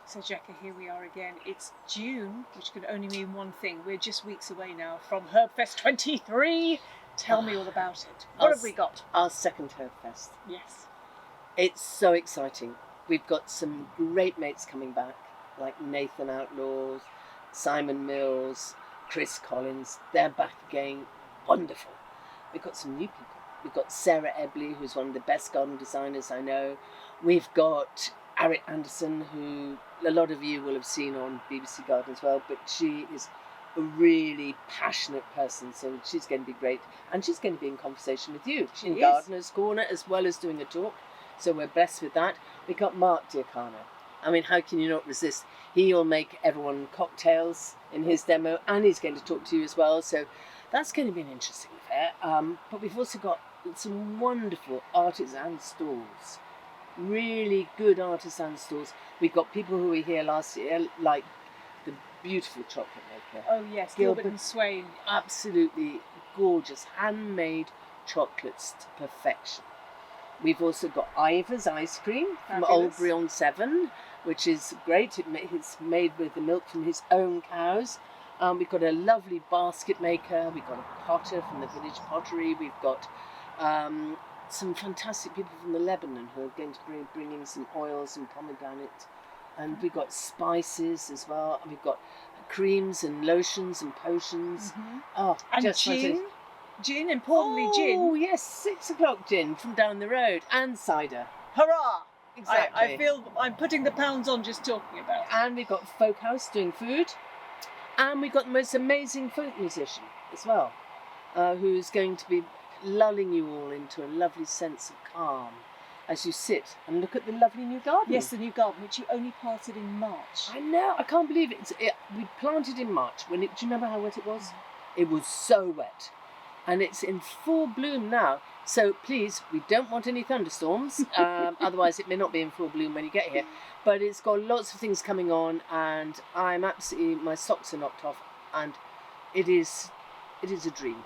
So Jekka, here we are again. It's June, which could only mean one thing. We're just weeks away now from Herbfest 23. Tell me all about it. What have we got? Our second Herbfest. Yes. It's so exciting. We've got some great mates coming back, like Nathan Outlaws, Simon Mills, Chris Collins. They're back again. Wonderful. We've got some new people. We've got Sarah Ebley, who's one of the best garden designers I know. We've got Arit Anderson, who a lot of you will have seen on BBC Garden as well, but she is a really passionate person, so she's going to be great. And she's going to be in conversation with you. She's in Gardener's Corner as well as doing a talk, so we're blessed with that. We've got Mark Diacano. I mean, how can you not resist? He'll make everyone cocktails in his demo, and he's going to talk to you as well, so that's going to be an interesting affair. But we've also got some wonderful artisan stalls. Really good artisan stores. We've got people who were here last year, like the beautiful chocolate maker. Oh yes, Gilbert and Swain. Absolutely gorgeous, handmade chocolates to perfection. We've also got Ivor's ice cream from Oldbury-on-Severn, which is great. It's made with the milk from his own cows. We've got a lovely basket maker. We've got a potter from the village pottery. We've got some fantastic people from the Lebanon who are going to bring in some oils and pomegranate, and we've got spices as well, and we've got creams and lotions and potions. And just gin, importantly gin. Oh yes, 6 o'clock gin from down the road, and cider. Hurrah! Exactly. I feel I'm putting the pounds on just talking about it. And we've got Folk House doing food, and we've got the most amazing folk musician as well, who's going to be lulling you all into a lovely sense of calm as you sit and look at the lovely new garden. Yes, the new garden, which you only planted in March. I know, I can't believe it. We planted in March. Do you remember how wet it was? It was so wet. And it's in full bloom now. So please, we don't want any thunderstorms. Otherwise it may not be in full bloom when you get here. But it's got lots of things coming on, and my socks are knocked off, and it is a dream.